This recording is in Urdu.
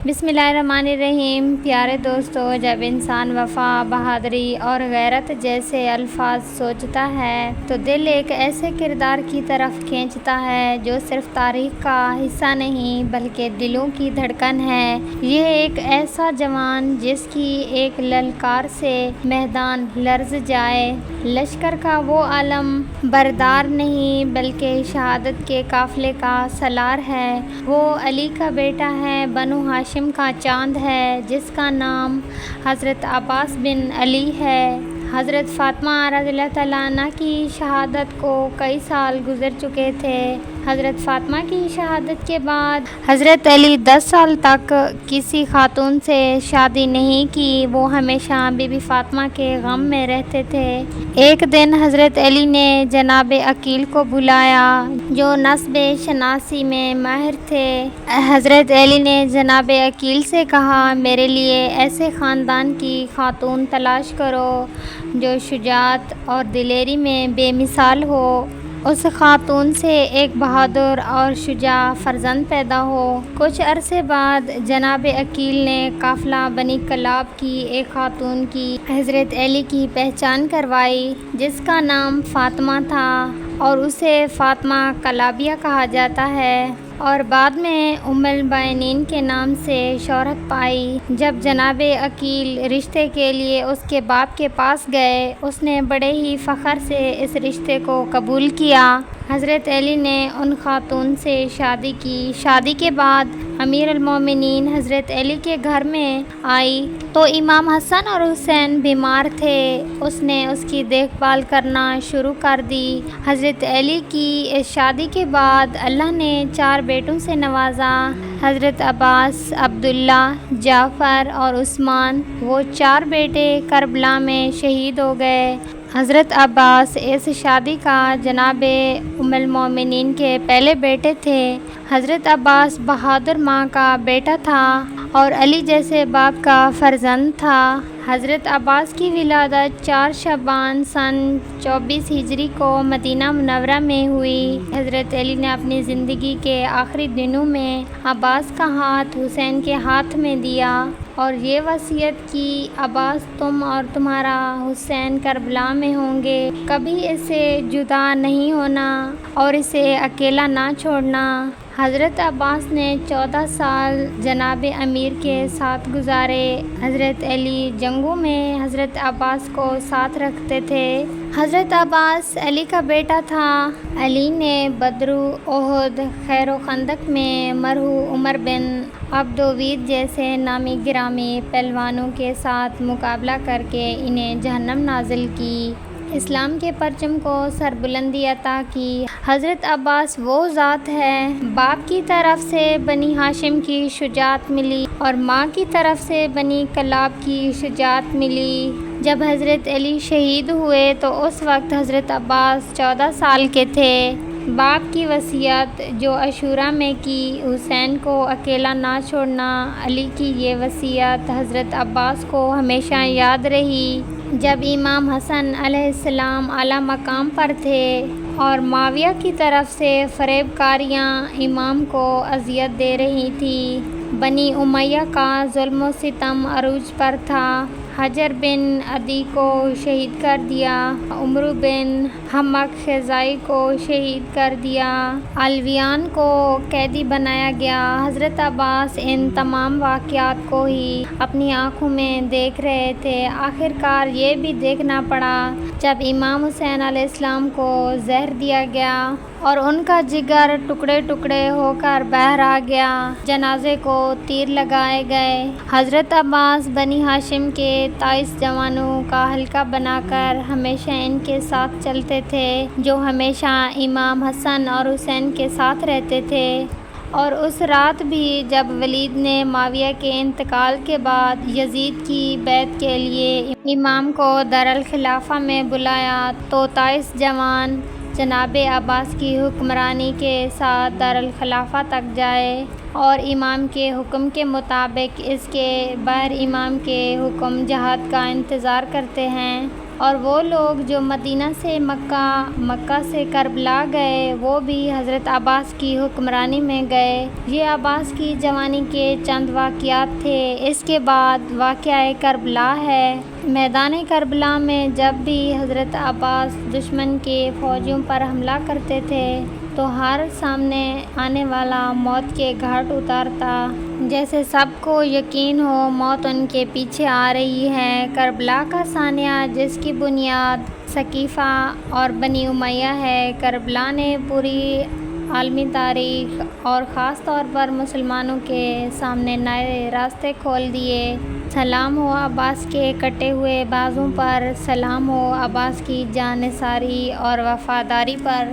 بسم اللہ الرحمن الرحیم۔ پیارے دوستو، جب انسان وفا، بہادری اور غیرت جیسے الفاظ سوچتا ہے تو دل ایک ایسے کردار کی طرف کھینچتا ہے جو صرف تاریخ کا حصہ نہیں بلکہ دلوں کی دھڑکن ہے۔ یہ ایک ایسا جوان جس کی ایک للکار سے میدان لرز جائے، لشکر کا وہ علم بردار نہیں بلکہ شہادت کے قافلے کا سالار ہے۔ وہ علی کا بیٹا ہے، بنو ہاشم کا چاند ہے، جس کا نام حضرت عباس بن علی ہے۔ حضرت فاطمہ رضی اللہ تعالیٰ عنہ کی شہادت کو کئی سال گزر چکے تھے۔ حضرت فاطمہ کی شہادت کے بعد حضرت علی 10 سال تک کسی خاتون سے شادی نہیں کی۔ وہ ہمیشہ بی بی فاطمہ کے غم میں رہتے تھے۔ ایک دن حضرت علی نے جناب عقیل کو بلایا جو نسب شناسی میں ماہر تھے۔ حضرت علی نے جناب عقیل سے کہا، میرے لیے ایسے خاندان کی خاتون تلاش کرو جو شجاعت اور دلیری میں بے مثال ہو۔ اس خاتون سے ایک بہادر اور شجاع فرزند پیدا ہو۔ کچھ عرصے بعد جناب عقیل نے قافلہ بنی کلاب کی ایک خاتون کی حضرت علی کی پہچان کروائی جس کا نام فاطمہ تھا اور اسے فاطمہ کلابیہ کہا جاتا ہے، اور بعد میں ام المؤمنین کے نام سے شہرت پائی۔ جب جناب عقیل رشتے کے لیے اس کے باپ کے پاس گئے، اس نے بڑے ہی فخر سے اس رشتے کو قبول کیا۔ حضرت علی نے ان خاتون سے شادی کی۔ شادی کے بعد امیر المومنین حضرت علی کے گھر میں آئی تو امام حسن اور حسین بیمار تھے۔ اس نے اس کی دیکھ بھال کرنا شروع کر دی۔ حضرت علی کی اس شادی کے بعد اللہ نے 4 بیٹوں سے نوازا، حضرت عباس، عبداللہ، جعفر اور عثمان۔ وہ 4 بیٹے کربلا میں شہید ہو گئے۔ حضرت عباس اس شادی کا جناب ام المومنین کے پہلے بیٹے تھے۔ حضرت عباس بہادر ماں کا بیٹا تھا اور علی جیسے باپ کا فرزند تھا۔ حضرت عباس کی ولادت 4 شعبان سن 24 ہجری کو مدینہ منورہ میں ہوئی۔ حضرت علی نے اپنی زندگی کے آخری دنوں میں عباس کا ہاتھ حسین کے ہاتھ میں دیا اور یہ وصیت کی، عباس تم اور تمہارا حسین کربلا میں ہوں گے، کبھی اس سے جدا نہیں ہونا اور اسے اکیلا نہ چھوڑنا۔ حضرت عباس نے 14 سال جناب امیر کے ساتھ گزارے۔ حضرت علی جنگوں میں حضرت عباس کو ساتھ رکھتے تھے۔ حضرت عباس علی کا بیٹا تھا۔ علی نے بدر، احد، خیر و خندق میں مرحوم عمر بن عبدود جیسے نامی گرامی پہلوانوں کے ساتھ مقابلہ کر کے انہیں جہنم نازل کی، اسلام کے پرچم کو سربلندی عطا کی۔ حضرت عباس وہ ذات ہے، باپ کی طرف سے بنی ہاشم کی شجاعت ملی اور ماں کی طرف سے بنی کلاب کی شجاعت ملی۔ جب حضرت علی شہید ہوئے تو اس وقت حضرت عباس 14 سال کے تھے۔ باپ کی وصیت جو عاشوراء میں کی، حسین کو اکیلا نہ چھوڑنا، علی کی یہ وصیت حضرت عباس کو ہمیشہ یاد رہی۔ جب امام حسن علیہ السلام اعلیٰ مقام پر تھے اور معاویہ کی طرف سے فریب کاریاں امام کو اذیت دے رہی تھیں، بنی امیہ کا ظلم و ستم عروج پر تھا، حجر بن عدی کو شہید کر دیا، عمرو بن حمق خزائی کو شہید کر دیا، علویان کو قیدی بنایا گیا۔ حضرت عباس ان تمام واقعات کو ہی اپنی آنکھوں میں دیکھ رہے تھے۔ آخر کار یہ بھی دیکھنا پڑا جب امام حسین علیہ السلام کو زہر دیا گیا اور ان کا جگر ٹکڑے ٹکڑے ہو کر باہر آ گیا، جنازے کو تیر لگائے گئے۔ حضرت عباس بنی ہاشم کے 23 جوانوں کا حلقہ بنا کر ہمیشہ ان کے ساتھ چلتے تھے، جو ہمیشہ امام حسن اور حسین کے ساتھ رہتے تھے۔ اور اس رات بھی جب ولید نے معاویہ کے انتقال کے بعد یزید کی بیعت کے لیے امام کو دارالخلافہ میں بلایا تو 23 جوان جناب عباس کی حکمرانی کے ساتھ دارالخلافہ تک جائے اور امام کے حکم کے مطابق اس کے باہر امام کے حکم جہاد کا انتظار کرتے ہیں۔ اور وہ لوگ جو مدینہ سے مکہ سے کربلا گئے وہ بھی حضرت عباس کی حکمرانی میں گئے۔ یہ عباس کی جوانی کے چند واقعات تھے۔ اس کے بعد واقعہ کربلا ہے۔ میدان کربلا میں جب بھی حضرت عباس دشمن کے فوجیوں پر حملہ کرتے تھے تو ہر سامنے آنے والا موت کے گھاٹ اتارتا، جیسے سب کو یقین ہو موت ان کے پیچھے آ رہی ہے۔ کربلا کا سانحہ جس کی بنیاد ثقیفہ اور بنی امیہ ہے، کربلا نے پوری عالمی تاریخ اور خاص طور پر مسلمانوں کے سامنے نئے راستے کھول دیے۔ سلام ہو عباس کے کٹے ہوئے بازوں پر، سلام ہو عباس کی جانثاری اور وفاداری پر۔